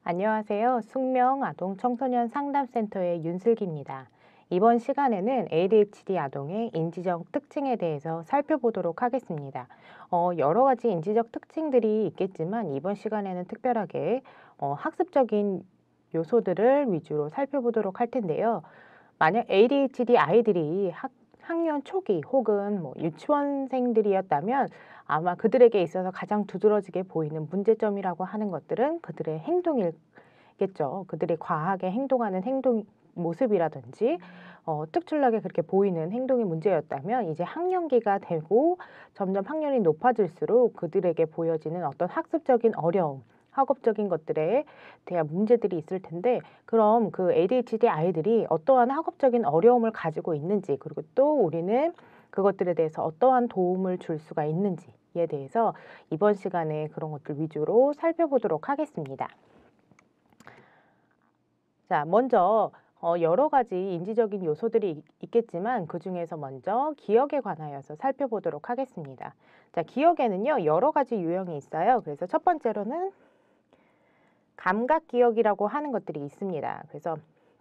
안녕하세요. 숙명 아동 청소년 상담센터의 윤슬기입니다. 이번 시간에는 ADHD 아동의 인지적 특징에 대해서 살펴보도록 하겠습니다. 여러 가지 인지적 특징들이 있겠지만 이번 시간에는 특별하게 학습적인 요소들을 위주로 살펴보도록 할 텐데요. 만약 ADHD 아이들이 학년 초기 혹은 유치원생들이었다면 아마 그들에게 있어서 가장 두드러지게 보이는 문제점이라고 하는 것들은 그들의 행동이겠죠. 그들이 과하게 행동하는 행동 모습이라든지 특출나게 그렇게 보이는 행동이 문제였다면 이제 학년기가 되고 점점 학년이 높아질수록 그들에게 보여지는 어떤 학습적인 어려움, 학업적인 것들에 대한 문제들이 있을 텐데, 그럼 그 ADHD 아이들이 어떠한 학업적인 어려움을 가지고 있는지, 그리고 또 우리는 그것들에 대해서 어떠한 도움을 줄 수가 있는지에 대해서 이번 시간에 그런 것들 위주로 살펴보도록 하겠습니다. 자, 먼저 여러 가지 인지적인 요소들이 있겠지만 그중에서 먼저 기억에 관하여서 살펴보도록 하겠습니다. 자, 기억에는요, 여러 가지 유형이 있어요. 그래서 첫 번째로는 감각 기억이라고 하는 것들이 있습니다. 그래서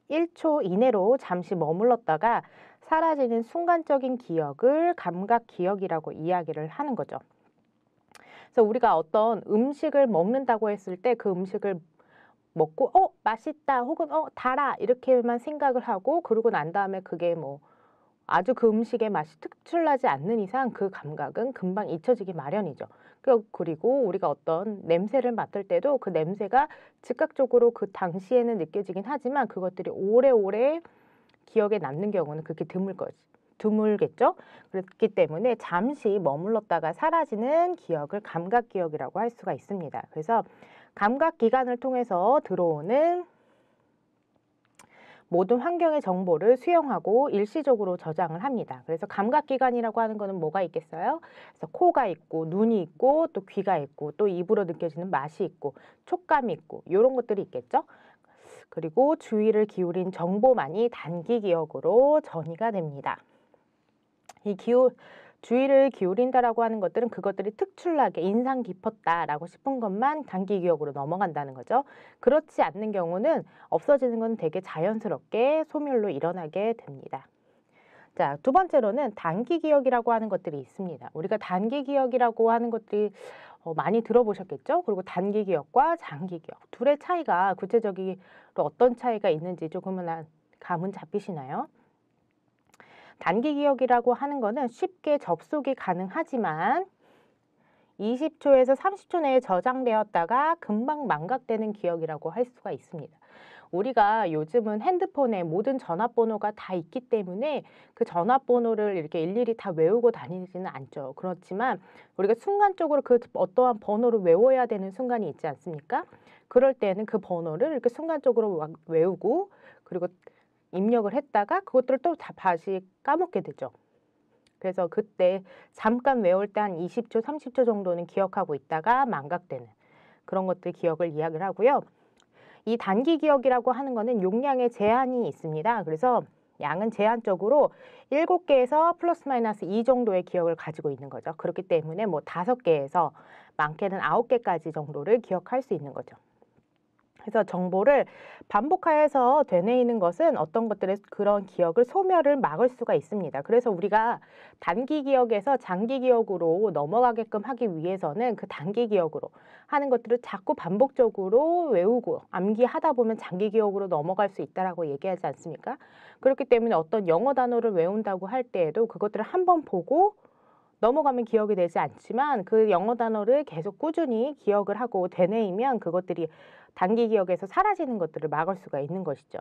1초 이내로 잠시 머물렀다가 사라지는 순간적인 기억을 감각 기억이라고 이야기를 하는 거죠. 그래서 우리가 어떤 음식을 먹는다고 했을 때 그 음식을 먹고 맛있다 혹은 달아 이렇게만 생각을 하고 그러고 난 다음에 그게 아주 그 음식의 맛이 특출나지 않는 이상 그 감각은 금방 잊혀지기 마련이죠. 그리고 우리가 어떤 냄새를 맡을 때도 그 냄새가 즉각적으로 그 당시에는 느껴지긴 하지만 그것들이 오래오래 기억에 남는 경우는 그렇게 드물겠죠. 그렇기 때문에 잠시 머물렀다가 사라지는 기억을 감각 기억이라고 할 수가 있습니다. 그래서 감각 기관을 통해서 들어오는 모든 환경의 정보를 수용하고 일시적으로 저장을 합니다. 그래서 감각기관이라고 하는 거는 뭐가 있겠어요? 그래서 코가 있고 눈이 있고 또 귀가 있고 또 입으로 느껴지는 맛이 있고 촉감이 있고 이런 것들이 있겠죠. 그리고 주의를 기울인 정보만이 단기 기억으로 전이가 됩니다. 주의를 기울인다라고 하는 것들은 그것들이 특출나게 인상 깊었다라고 싶은 것만 단기 기억으로 넘어간다는 거죠. 그렇지 않는 경우는 없어지는 건 되게 자연스럽게 소멸로 일어나게 됩니다. 자, 두 번째로는 단기 기억이라고 하는 것들이 있습니다. 우리가 단기 기억이라고 하는 것들이 많이 들어보셨겠죠? 그리고 단기 기억과 장기 기억, 둘의 차이가 구체적으로 어떤 차이가 있는지 조금은 감은 잡히시나요? 단기 기억이라고 하는 거는 쉽게 접속이 가능하지만 20초에서 30초 내에 저장되었다가 금방 망각되는 기억이라고 할 수가 있습니다. 우리가 요즘은 핸드폰에 모든 전화번호가 다 있기 때문에 그 전화번호를 이렇게 일일이 다 외우고 다니지는 않죠. 그렇지만 우리가 순간적으로 그 어떠한 번호를 외워야 되는 순간이 있지 않습니까? 그럴 때는 그 번호를 이렇게 순간적으로 외우고 그리고 입력을 했다가 그것들을 또 다시 까먹게 되죠. 그래서 그때 잠깐 외울 때 한 20초, 30초 정도는 기억하고 있다가 망각되는 그런 것들 기억을 이야기를 하고요. 이 단기 기억이라고 하는 거는 용량의 제한이 있습니다. 그래서 양은 제한적으로 7개에서 플러스 마이너스 2 정도의 기억을 가지고 있는 거죠. 그렇기 때문에 5개에서 많게는 9개까지 정도를 기억할 수 있는 거죠. 그래서 정보를 반복하여서 되뇌이는 것은 어떤 것들의 그런 기억을 소멸을 막을 수가 있습니다. 그래서 우리가 단기 기억에서 장기 기억으로 넘어가게끔 하기 위해서는 그 단기 기억으로 하는 것들을 자꾸 반복적으로 외우고 암기하다 보면 장기 기억으로 넘어갈 수 있다라고 얘기하지 않습니까? 그렇기 때문에 어떤 영어 단어를 외운다고 할 때에도 그것들을 한번 보고 넘어가면 기억이 되지 않지만 그 영어 단어를 계속 꾸준히 기억을 하고 되뇌이면 그것들이 단기 기억에서 사라지는 것들을 막을 수가 있는 것이죠.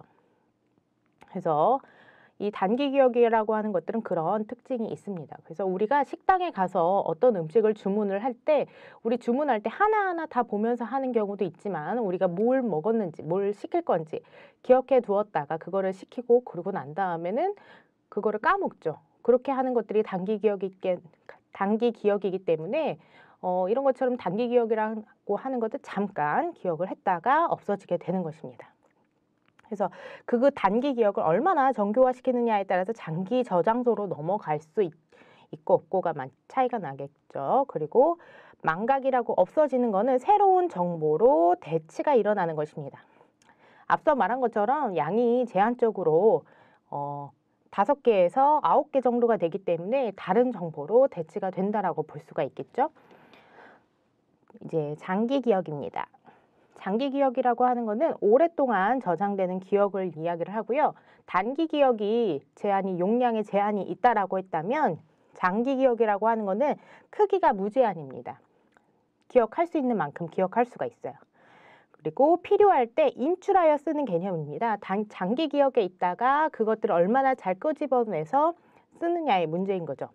그래서 이 단기 기억이라고 하는 것들은 그런 특징이 있습니다. 그래서 우리가 식당에 가서 어떤 음식을 주문을 할 때 우리 주문할 때 하나하나 다 보면서 하는 경우도 있지만 우리가 뭘 먹었는지 뭘 시킬 건지 기억해 두었다가 그거를 시키고 그러고 난 다음에는 그거를 까먹죠. 그렇게 하는 것들이 단기 기억이기 때문에 이런 것처럼 단기 기억이라고 하는 것도 잠깐 기억을 했다가 없어지게 되는 것입니다. 그래서 그 단기 기억을 얼마나 정교화시키느냐에 따라서 장기 저장소로 넘어갈 수 있고 없고가 차이가 나겠죠. 그리고 망각이라고 없어지는 거는 새로운 정보로 대치가 일어나는 것입니다. 앞서 말한 것처럼 양이 제한적으로 5개에서 9개 정도가 되기 때문에 다른 정보로 대치가 된다라고 볼 수가 있겠죠. 이제 장기 기억입니다. 장기 기억이라고 하는 것은 오랫동안 저장되는 기억을 이야기를 하고요. 단기 기억이 용량에 제한이 있다라고 했다면 장기 기억이라고 하는 것은 크기가 무제한입니다. 기억할 수 있는 만큼 기억할 수가 있어요. 그리고 필요할 때 인출하여 쓰는 개념입니다. 장기 기억에 있다가 그것들을 얼마나 잘 끄집어내서 쓰느냐의 문제인 거죠.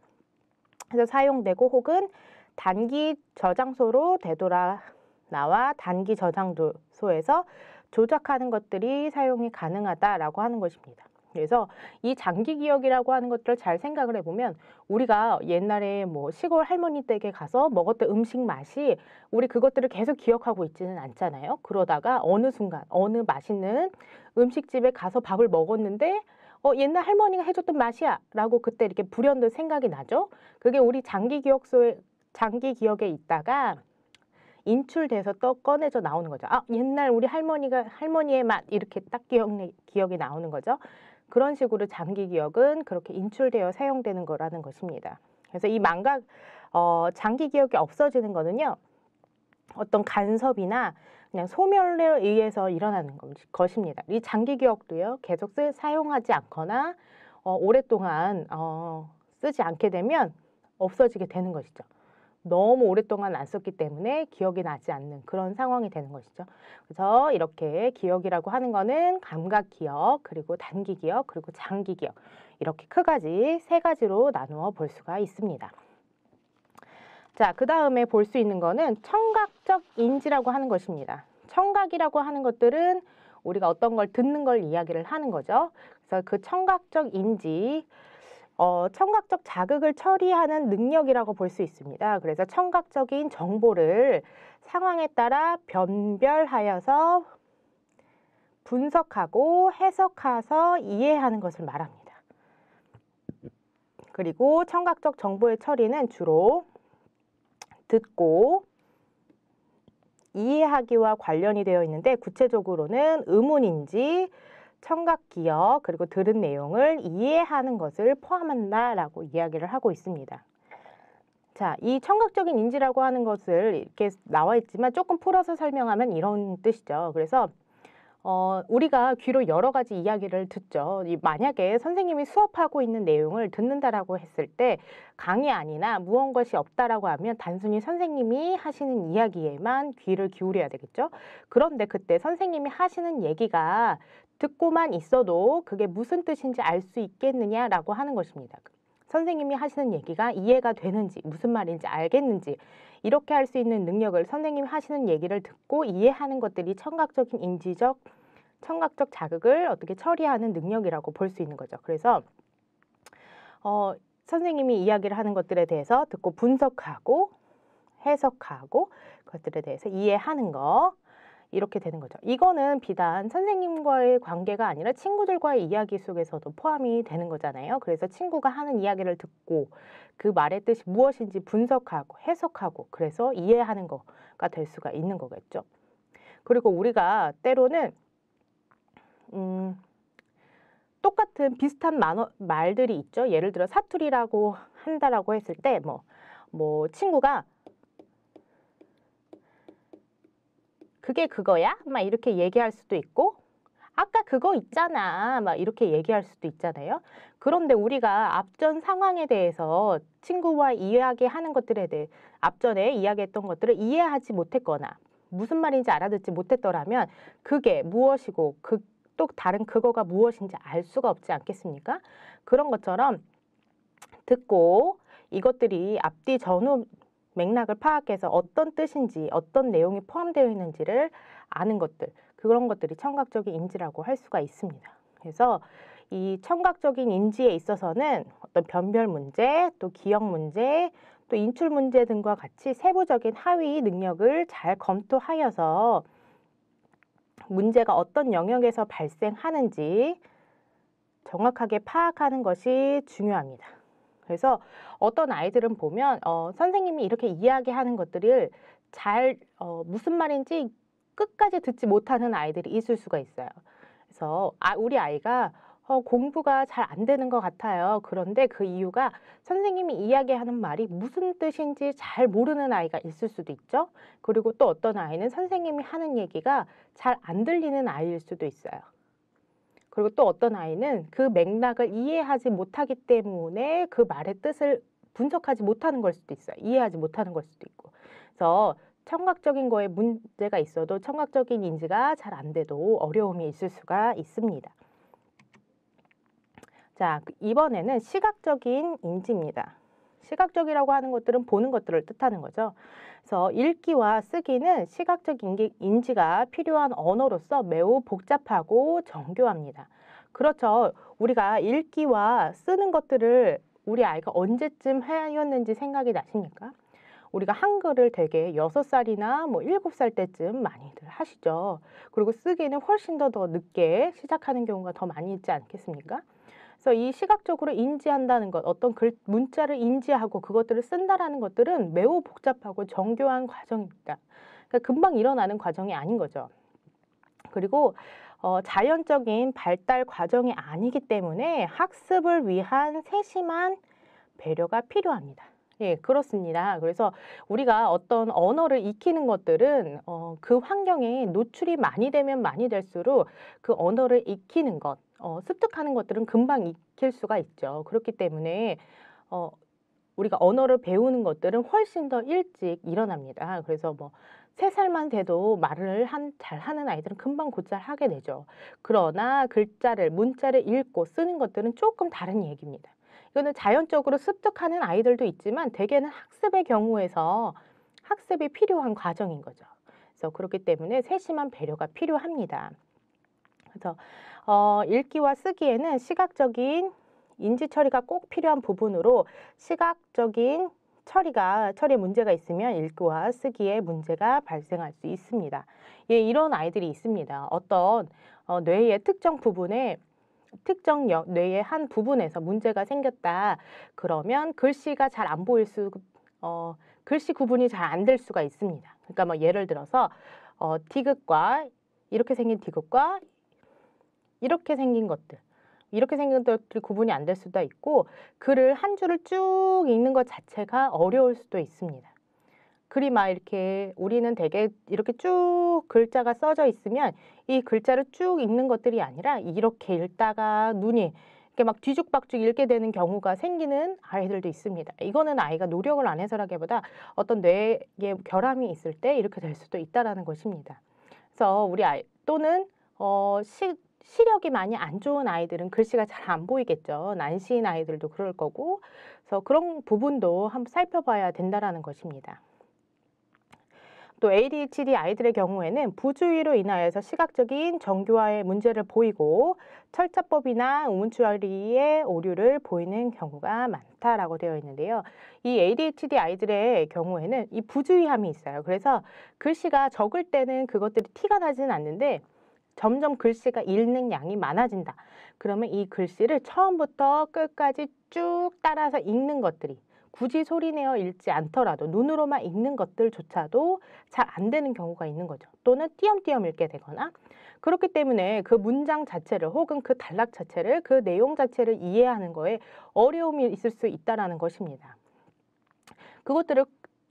그래서 사용되고 혹은 단기 저장소로 되돌아 나와 단기 저장소에서 조작하는 것들이 사용이 가능하다라고 하는 것입니다. 그래서 이 장기 기억이라고 하는 것들을 잘 생각을 해보면 우리가 옛날에 뭐 시골 할머니 댁에 가서 먹었던 음식 맛이 우리 그것들을 계속 기억하고 있지는 않잖아요. 그러다가 어느 순간 어느 맛있는 음식집에 가서 밥을 먹었는데 옛날 할머니가 해줬던 맛이야 라고 그때 이렇게 불현듯 생각이 나죠. 그게 우리 장기 기억에 있다가 인출돼서 또 꺼내져 나오는 거죠. 옛날 우리 할머니의 맛 이렇게 딱 기억이 나오는 거죠. 그런 식으로 장기 기억은 그렇게 인출되어 사용되는 거라는 것입니다. 그래서 이 장기 기억이 없어지는 거는요. 어떤 간섭이나 그냥 소멸에 의해서 일어나는 것입니다. 이 장기 기억도요. 계속 사용하지 않거나 오랫동안 쓰지 않게 되면 없어지게 되는 것이죠. 너무 오랫동안 안 썼기 때문에 기억이 나지 않는 그런 상황이 되는 것이죠. 그래서 이렇게 기억이라고 하는 거는 감각 기억, 그리고 단기 기억, 그리고 장기 기억 이렇게 크가지 3가지로 나누어 볼 수가 있습니다. 자, 그 다음에 볼 수 있는 거는 청각적 인지라고 하는 것입니다. 청각이라고 하는 것들은 우리가 어떤 걸 듣는 걸 이야기를 하는 거죠. 그래서 그 청각적 인지 청각적 자극을 처리하는 능력이라고 볼 수 있습니다. 그래서 청각적인 정보를 상황에 따라 변별하여서 분석하고 해석해서 이해하는 것을 말합니다. 그리고 청각적 정보의 처리는 주로 듣고 이해하기와 관련이 되어 있는데 구체적으로는 의문인지, 청각 기억, 그리고 들은 내용을 이해하는 것을 포함한다라고 이야기를 하고 있습니다. 자, 이 청각적인 인지라고 하는 것을 이렇게 나와 있지만 조금 풀어서 설명하면 이런 뜻이죠. 그래서 우리가 귀로 여러 가지 이야기를 듣죠. 만약에 선생님이 수업하고 있는 내용을 듣는다라고 했을 때 강의 아니나 무언것이 없다라고 하면 단순히 선생님이 하시는 이야기에만 귀를 기울여야 되겠죠. 그런데 그때 선생님이 하시는 얘기가 듣고만 있어도 그게 무슨 뜻인지 알 수 있겠느냐라고 하는 것입니다. 선생님이 하시는 얘기가 이해가 되는지, 무슨 말인지 알겠는지 이렇게 할 수 있는 능력을 선생님이 하시는 얘기를 듣고 이해하는 것들이 청각적 자극을 어떻게 처리하는 능력이라고 볼 수 있는 거죠. 그래서 선생님이 이야기를 하는 것들에 대해서 듣고 분석하고 해석하고 그것들에 대해서 이해하는 거 이렇게 되는 거죠. 이거는 비단 선생님과의 관계가 아니라 친구들과의 이야기 속에서도 포함이 되는 거잖아요. 그래서 친구가 하는 이야기를 듣고 그 말의 뜻이 무엇인지 분석하고 해석하고 그래서 이해하는 거가 될 수가 있는 거겠죠. 그리고 우리가 때로는 똑같은 비슷한 말들이 있죠. 예를 들어 사투리라고 한다라고 했을 때 뭐 친구가 그게 그거야? 막 이렇게 얘기할 수도 있고 아까 그거 있잖아 막 이렇게 얘기할 수도 있잖아요. 그런데 우리가 앞전 상황에 대해서 친구와 이야기하는 것들에 대해 앞전에 이야기했던 것들을 이해하지 못했거나 무슨 말인지 알아듣지 못했더라면 그게 무엇이고 또 다른 그거가 무엇인지 알 수가 없지 않겠습니까? 그런 것처럼 듣고 이것들이 앞뒤 전후 맥락을 파악해서 어떤 뜻인지 어떤 내용이 포함되어 있는지를 아는 것들 그런 것들이 청각적인 인지라고 할 수가 있습니다. 그래서 이 청각적인 인지에 있어서는 어떤 변별 문제, 또 기억 문제, 또 인출 문제 등과 같이 세부적인 하위 능력을 잘 검토하여서 문제가 어떤 영역에서 발생하는지 정확하게 파악하는 것이 중요합니다. 그래서 어떤 아이들은 보면 선생님이 이렇게 이야기하는 것들을 잘 무슨 말인지 끝까지 듣지 못하는 아이들이 있을 수가 있어요. 그래서 우리 아이가 공부가 잘 안 되는 것 같아요. 그런데 그 이유가 선생님이 이야기하는 말이 무슨 뜻인지 잘 모르는 아이가 있을 수도 있죠. 그리고 또 어떤 아이는 선생님이 하는 얘기가 잘 안 들리는 아이일 수도 있어요. 그리고 또 어떤 아이는 그 맥락을 이해하지 못하기 때문에 그 말의 뜻을 분석하지 못하는 걸 수도 있어요. 이해하지 못하는 걸 수도 있고. 그래서 청각적인 거에 문제가 있어도 청각적인 인지가 잘 안 돼도 어려움이 있을 수가 있습니다. 자, 이번에는 시각적인 인지입니다. 시각적이라고 하는 것들은 보는 것들을 뜻하는 거죠. 그래서 읽기와 쓰기는 시각적 인지가 필요한 언어로서 매우 복잡하고 정교합니다. 그렇죠. 우리가 읽기와 쓰는 것들을 우리 아이가 언제쯤 해였는지 생각이 나십니까? 우리가 한글을 되게 6살이나 뭐 7살 때쯤 많이들 하시죠. 그리고 쓰기는 훨씬 더 늦게 시작하는 경우가 더 많이 있지 않겠습니까? 그래서 이 시각적으로 인지한다는 것, 어떤 문자를 인지하고 그것들을 쓴다라는 것들은 매우 복잡하고 정교한 과정입니다. 그러니까 금방 일어나는 과정이 아닌 거죠. 그리고 자연적인 발달 과정이 아니기 때문에 학습을 위한 세심한 배려가 필요합니다. 예, 그렇습니다. 그래서 우리가 어떤 언어를 익히는 것들은 그 환경에 노출이 많이 되면 많이 될수록 그 언어를 익히는 것, 습득하는 것들은 금방 익힐 수가 있죠. 그렇기 때문에 우리가 언어를 배우는 것들은 훨씬 더 일찍 일어납니다. 그래서 뭐 3살만 돼도 말을 잘하는 아이들은 금방 곧잘 하게 되죠. 그러나 문자를 읽고 쓰는 것들은 조금 다른 얘기입니다. 이거는 자연적으로 습득하는 아이들도 있지만 대개는 학습의 경우에서 학습이 필요한 과정인 거죠. 그래서 그렇기 때문에 세심한 배려가 필요합니다. 그래서 읽기와 쓰기에는 시각적인 인지 처리가 꼭 필요한 부분으로 시각적인 처리에 문제가 있으면 읽기와 쓰기에 문제가 발생할 수 있습니다. 예, 이런 아이들이 있습니다. 어떤 뇌의 특정 뇌의 한 부분에서 문제가 생겼다. 그러면 글씨가 잘 안 글씨 구분이 잘 안 될 수가 있습니다. 그러니까 뭐 예를 들어서 디귿과 이렇게 생긴 디귿과 이렇게 생긴 것들이 구분이 안 될 수도 있고 글을 한 줄을 쭉 읽는 것 자체가 어려울 수도 있습니다. 글이 막 이렇게 우리는 되게 이렇게 쭉 글자가 써져 있으면 이 글자를 쭉 읽는 것들이 아니라 이렇게 읽다가 눈이 이렇게 막 뒤죽박죽 읽게 되는 경우가 생기는 아이들도 있습니다. 이거는 아이가 노력을 안 해서라기보다 어떤 뇌에 결함이 있을 때 이렇게 될 수도 있다라는 것입니다. 그래서 우리 아이 또는 시력이 많이 안 좋은 아이들은 글씨가 잘 안 보이겠죠. 난시인 아이들도 그럴 거고, 그래서 그런 부분도 한번 살펴봐야 된다라는 것입니다. 또 ADHD 아이들의 경우에는 부주의로 인하여서 시각적인 정교화에 문제를 보이고 철자법이나 우문 처리에 오류를 보이는 경우가 많다라고 되어 있는데요. 이 ADHD 아이들의 경우에는 이 부주의함이 있어요. 그래서 글씨가 적을 때는 그것들이 티가 나지는 않는데 점점 글씨가 읽는 양이 많아진다. 그러면 이 글씨를 처음부터 끝까지 쭉 따라서 읽는 것들이 굳이 소리내어 읽지 않더라도 눈으로만 읽는 것들조차도 잘 안 되는 경우가 있는 거죠. 또는 띄엄띄엄 읽게 되거나 그렇기 때문에 그 문장 자체를 혹은 그 단락 자체를 그 내용 자체를 이해하는 거에 어려움이 있을 수 있다는 것입니다. 그것들을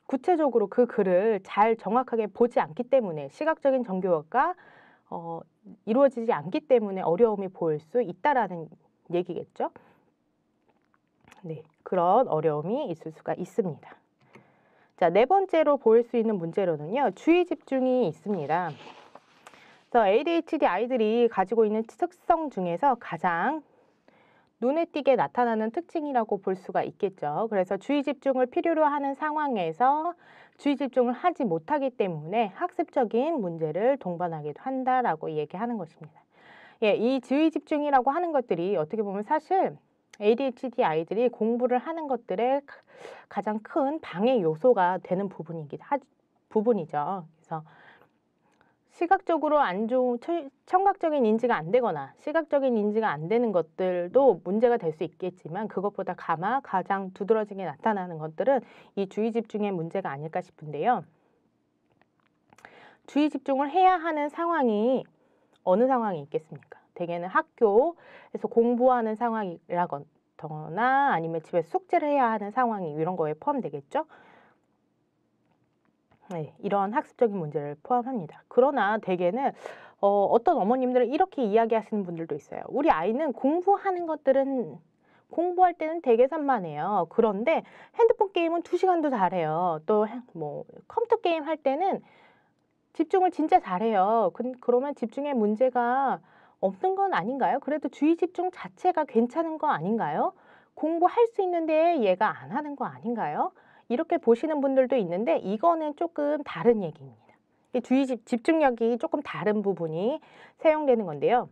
구체적으로 그 글을 잘 정확하게 보지 않기 때문에 시각적인 정교화가 이루어지지 않기 때문에 어려움이 보일 수 있다라는 얘기겠죠. 네, 그런 어려움이 있을 수가 있습니다. 자, 4번째로 보일 수 있는 문제로는요, 주의 집중이 있습니다. 그래서 ADHD 아이들이 가지고 있는 특성 중에서 가장 눈에 띄게 나타나는 특징이라고 볼 수가 있겠죠. 그래서 주의 집중을 필요로 하는 상황에서 주의 집중을 하지 못하기 때문에 학습적인 문제를 동반하기도 한다라고 얘기하는 것입니다. 예, 이 주의 집중이라고 하는 것들이 어떻게 보면 사실 ADHD 아이들이 공부를 하는 것들의 가장 큰 방해 요소가 되는 부분이죠. 그래서 시각적으로 안 좋은 청각적인 인지가 안 되거나 시각적인 인지가 안 되는 것들도 문제가 될 수 있겠지만 그것보다 가장 두드러지게 나타나는 것들은 이 주의 집중의 문제가 아닐까 싶은데요. 주의 집중을 해야 하는 상황이 어느 상황이 있겠습니까? 대개는 학교에서 공부하는 상황이라거나 아니면 집에서 숙제를 해야 하는 상황이 이런 거에 포함되겠죠? 네, 이런 학습적인 문제를 포함합니다. 그러나 대개는 어떤 어머님들은 이렇게 이야기하시는 분들도 있어요. 우리 아이는 공부하는 것들은 공부할 때는 되게 산만해요. 그런데 핸드폰 게임은 2시간도 잘해요. 또 뭐 컴퓨터 게임 할 때는 집중을 진짜 잘해요. 그러면 집중에 문제가 없는 건 아닌가요? 그래도 주의 집중 자체가 괜찮은 거 아닌가요? 공부할 수 있는데 얘가 안 하는 거 아닌가요? 이렇게 보시는 분들도 있는데 이거는 조금 다른 얘기입니다. 집중력이 조금 다른 부분이 사용되는 건데요.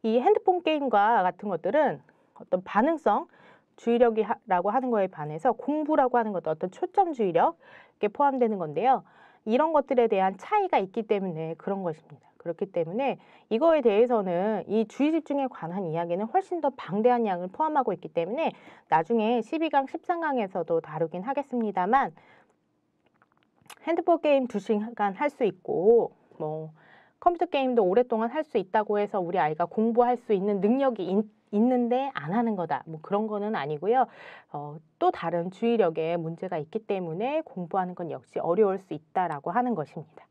이 핸드폰 게임과 같은 것들은 어떤 반응성, 주의력이라고 하는 거에 반해서 공부라고 하는 것도 어떤 초점 주의력에 포함되는 건데요. 이런 것들에 대한 차이가 있기 때문에 그런 것입니다. 그렇기 때문에 이거에 대해서는 이 주의 집중에 관한 이야기는 훨씬 더 방대한 양을 포함하고 있기 때문에 나중에 12강, 13강에서도 다루긴 하겠습니다만 핸드폰 게임 2시간 할 수 있고 뭐 컴퓨터 게임도 오랫동안 할 수 있다고 해서 우리 아이가 공부할 수 있는 능력이 있는데 안 하는 거다. 뭐 그런 거는 아니고요. 또 다른 주의력에 문제가 있기 때문에 공부하는 건 역시 어려울 수 있다라고 하는 것입니다.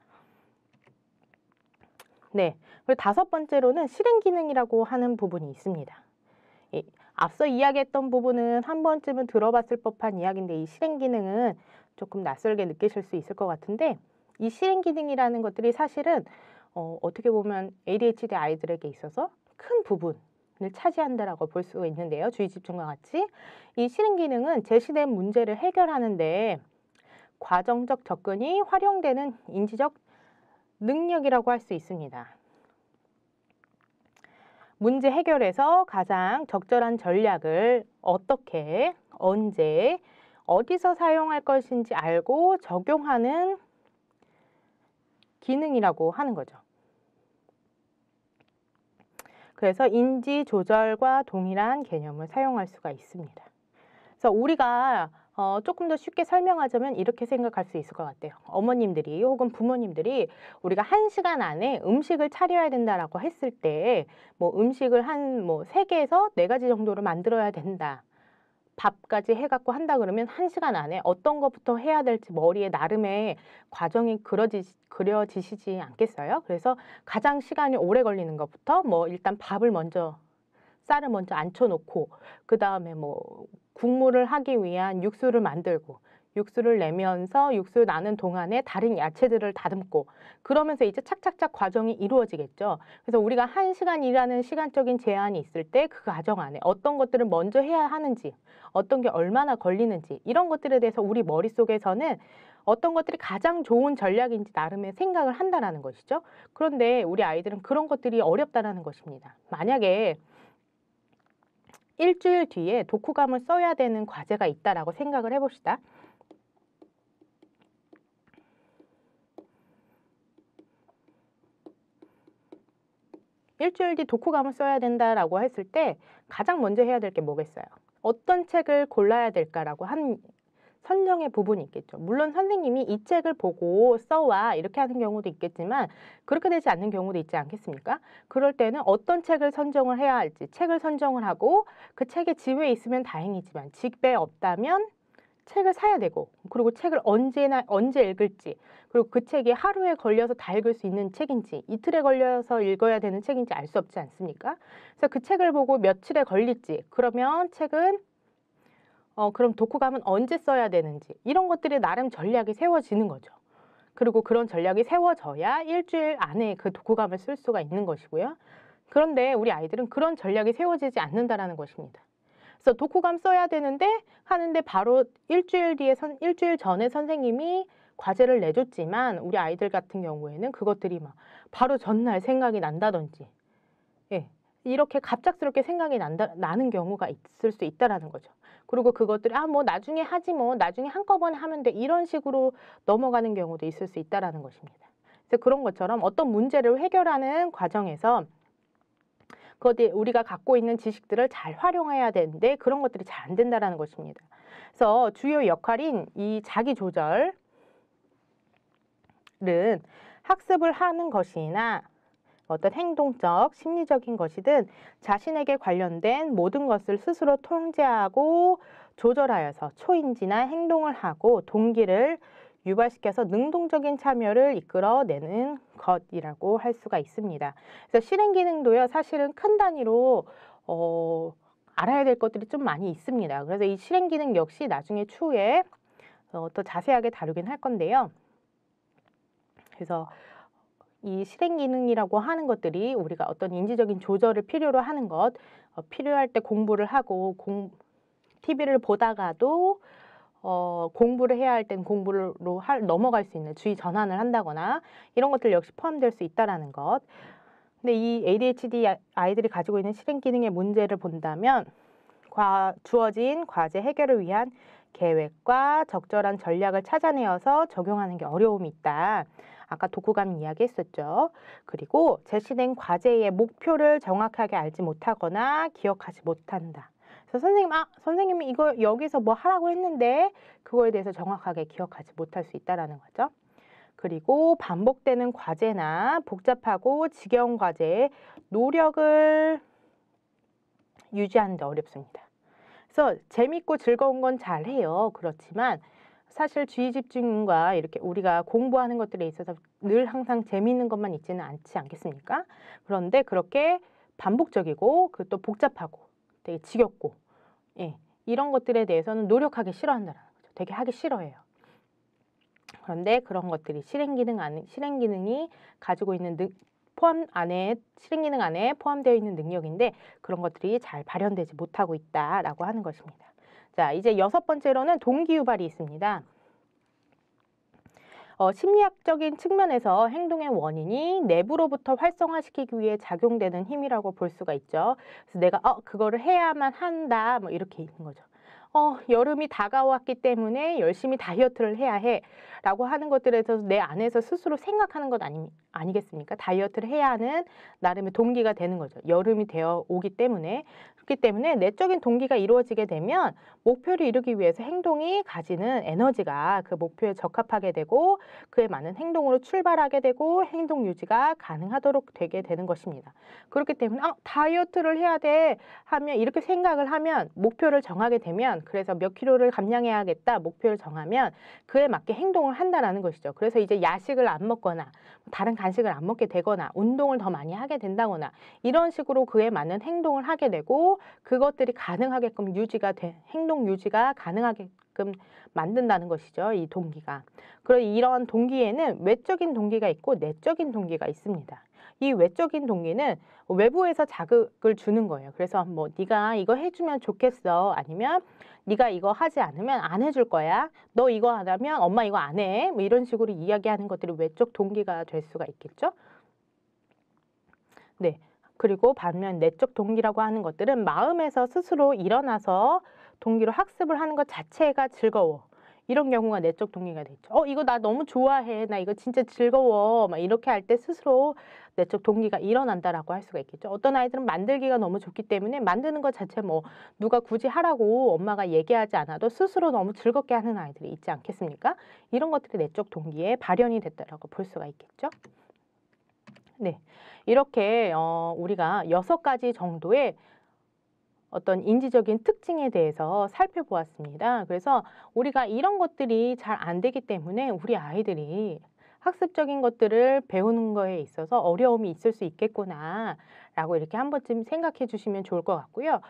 네, 그리고 5번째로는 실행 기능이라고 하는 부분이 있습니다. 앞서 이야기했던 부분은 한 번쯤은 들어봤을 법한 이야기인데 이 실행 기능은 조금 낯설게 느끼실 수 있을 것 같은데 이 실행 기능이라는 것들이 사실은 어떻게 보면 ADHD 아이들에게 있어서 큰 부분을 차지한다라고 볼 수 있는데요. 주의 집중과 같이 이 실행 기능은 제시된 문제를 해결하는데 과정적 접근이 활용되는 인지적 능력이라고 할 수 있습니다. 문제 해결에서 가장 적절한 전략을 어떻게, 언제, 어디서 사용할 것인지 알고 적용하는 기능이라고 하는 거죠. 그래서 인지 조절과 동일한 개념을 사용할 수가 있습니다. 그래서 우리가 조금 더 쉽게 설명하자면 이렇게 생각할 수 있을 것 같아요. 어머님들이 혹은 부모님들이 우리가 1시간 안에 음식을 차려야 된다라고 했을 때 뭐 음식을 한 3개에서 4가지 정도를 만들어야 된다. 밥까지 해갖고 한다 그러면 1시간 안에 어떤 것부터 해야 될지 머리에 나름의 과정이 그려지시지 않겠어요? 그래서 가장 시간이 오래 걸리는 것부터 일단 쌀을 먼저 앉혀놓고 그 다음에 국물을 하기 위한 육수를 만들고 육수를 내면서 육수 나는 동안에 다른 야채들을 다듬고 그러면서 이제 착착착 과정이 이루어지겠죠. 그래서 우리가 1시간이라는 시간적인 제한이 있을 때 그 과정 안에 어떤 것들을 먼저 해야 하는지 어떤 게 얼마나 걸리는지 이런 것들에 대해서 우리 머릿속에서는 어떤 것들이 가장 좋은 전략인지 나름의 생각을 한다는 것이죠. 그런데 우리 아이들은 그런 것들이 어렵다는 것입니다. 만약에 일주일 뒤에 독후감을 써야 되는 과제가 있다라고 생각을 해봅시다. 일주일 뒤 독후감을 써야 된다라고 했을 때 가장 먼저 해야 될 게 뭐겠어요? 어떤 책을 골라야 될까라고 한 선정의 부분이 있겠죠. 물론 선생님이 이 책을 보고 써와 이렇게 하는 경우도 있겠지만 그렇게 되지 않는 경우도 있지 않겠습니까? 그럴 때는 어떤 책을 선정을 해야 할지 책을 선정을 하고 그 책이 집에 있으면 다행이지만 집에 없다면 책을 사야 되고 그리고 책을 언제 읽을지 그리고 그 책이 하루에 걸려서 다 읽을 수 있는 책인지 이틀에 걸려서 읽어야 되는 책인지 알 수 없지 않습니까? 그래서 그 책을 보고 며칠에 걸릴지 그러면 책은 그럼 독후감은 언제 써야 되는지 이런 것들이 나름 전략이 세워지는 거죠. 그리고 그런 전략이 세워져야 일주일 안에 그 독후감을 쓸 수가 있는 것이고요. 그런데 우리 아이들은 그런 전략이 세워지지 않는다라는 것입니다. 그래서 독후감 써야 되는데 하는데 바로 일주일 전에 선생님이 과제를 내줬지만 우리 아이들 같은 경우에는 그것들이 막 바로 전날 생각이 난다든지 이렇게 갑작스럽게 생각이 나는 경우가 있을 수 있다라는 거죠. 그리고 그것들이 나중에 하지 나중에 한꺼번에 하면 돼 이런 식으로 넘어가는 경우도 있을 수 있다라는 것입니다. 그래서 그런 것처럼 어떤 문제를 해결하는 과정에서 그것이 우리가 갖고 있는 지식들을 잘 활용해야 되는데 그런 것들이 잘 안 된다라는 것입니다. 그래서 주요 역할인 이 자기 조절은 학습을 하는 것이나 어떤 행동적, 심리적인 것이든 자신에게 관련된 모든 것을 스스로 통제하고 조절하여서 초인지나 행동을 하고 동기를 유발시켜서 능동적인 참여를 이끌어내는 것이라고 할 수가 있습니다. 그래서 실행 기능도요, 사실은 큰 단위로 알아야 될 것들이 좀 많이 있습니다. 그래서 이 실행 기능 역시 나중에 추후에 더 자세하게 다루긴 할 건데요. 그래서 이 실행 기능이라고 하는 것들이 우리가 어떤 인지적인 조절을 필요로 하는 것, 필요할 때 공부를 하고 TV를 보다가도 공부를 해야 할 땐 공부로 넘어갈 수 있는 주의 전환을 한다거나 이런 것들 역시 포함될 수 있다라는 것. 근데 이 ADHD 아이들이 가지고 있는 실행 기능의 문제를 본다면 주어진 과제 해결을 위한 계획과 적절한 전략을 찾아내어서 적용하는 게 어려움이 있다. 아까 독후감 이야기했었죠. 그리고 제시된 과제의 목표를 정확하게 알지 못하거나 기억하지 못한다. 그래서 선생님이 이거 여기서 뭐 하라고 했는데 그거에 대해서 정확하게 기억하지 못할 수 있다라는 거죠. 그리고 반복되는 과제나 복잡하고 지겨운 과제에 노력을 유지하는 데 어렵습니다. 그래서 재밌고 즐거운 건 잘해요. 그렇지만 사실 주의 집중과 이렇게 우리가 공부하는 것들에 있어서 늘 항상 재미있는 것만 있지는 않지 않겠습니까? 그런데 그렇게 반복적이고 또 복잡하고 되게 지겹고 이런 것들에 대해서는 노력하기 싫어한다는 거죠. 되게 하기 싫어해요. 그런데 그런 것들이 실행 기능이 가지고 있는 실행 기능 안에 포함되어 있는 능력인데 그런 것들이 잘 발현되지 못하고 있다라고 하는 것입니다. 자, 이제 6번째로는 동기 유발이 있습니다. 심리학적인 측면에서 행동의 원인이 내부로부터 활성화시키기 위해 작용되는 힘이라고 볼 수가 있죠. 그래서 내가 그거를 해야만 한다 뭐 이렇게 있는 거죠. 여름이 다가왔기 때문에 열심히 다이어트를 해야 해 라고 하는 것들에 대해서 내 안에서 스스로 생각하는 것 아니겠습니까? 다이어트를 해야 하는 나름의 동기가 되는 거죠. 여름이 되어 오기 때문에. 그렇기 때문에 내적인 동기가 이루어지게 되면 목표를 이루기 위해서 행동이 가지는 에너지가 그 목표에 적합하게 되고 그에 맞는 행동으로 출발하게 되고 행동 유지가 가능하도록 되게 되는 것입니다. 그렇기 때문에 다이어트를 해야 돼 하면 이렇게 생각을 하면 목표를 정하게 되면 그래서 몇 킬로를 감량해야겠다 목표를 정하면 그에 맞게 행동을 한다라는 것이죠. 그래서 이제 야식을 안 먹거나 다른 간식을 안 먹게 되거나 운동을 더 많이 하게 된다거나 이런 식으로 그에 맞는 행동을 하게 되고 그것들이 가능하게끔 행동 유지가 가능하게끔 만든다는 것이죠. 이 동기가. 그리고 이런 동기에는 외적인 동기가 있고 내적인 동기가 있습니다. 이 외적인 동기는 외부에서 자극을 주는 거예요. 그래서 뭐 네가 이거 해주면 좋겠어. 아니면 네가 이거 하지 않으면 안 해줄 거야. 너 이거 하려면 엄마 이거 안 해. 뭐 이런 식으로 이야기하는 것들이 외적 동기가 될 수가 있겠죠. 네. 그리고 반면 내적 동기라고 하는 것들은 마음에서 스스로 일어나서 동기로 학습을 하는 것 자체가 즐거워. 이런 경우가 내적 동기가 되죠. 이거 나 너무 좋아해. 나 이거 진짜 즐거워. 막 이렇게 할 때 스스로 내적 동기가 일어난다라고 할 수가 있겠죠. 어떤 아이들은 만들기가 너무 좋기 때문에 만드는 것 자체 뭐 누가 굳이 하라고 엄마가 얘기하지 않아도 스스로 너무 즐겁게 하는 아이들이 있지 않겠습니까? 이런 것들이 내적 동기에 발현이 됐다라고 볼 수가 있겠죠. 네, 이렇게 우리가 6가지 정도의 어떤 인지적인 특징에 대해서 살펴보았습니다. 그래서 우리가 이런 것들이 잘 안 되기 때문에 우리 아이들이 학습적인 것들을 배우는 거에 있어서 어려움이 있을 수 있겠구나 라고 이렇게 한 번쯤 생각해 주시면 좋을 것 같고요.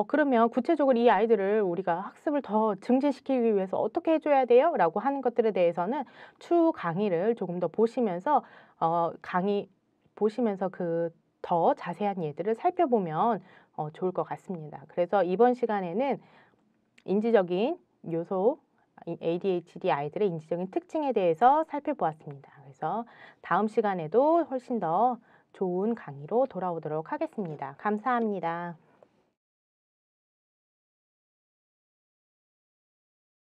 그러면 구체적으로 이 아이들을 우리가 학습을 더 증진시키기 위해서 어떻게 해줘야 돼요? 라고 하는 것들에 대해서는 추후 강의를 조금 더 보시면서 보시면서 더 자세한 예들을 살펴보면 좋을 것 같습니다. 그래서 이번 시간에는 인지적인 요소, ADHD 아이들의 인지적인 특징에 대해서 살펴보았습니다. 그래서 다음 시간에도 훨씬 더 좋은 강의로 돌아오도록 하겠습니다. 감사합니다.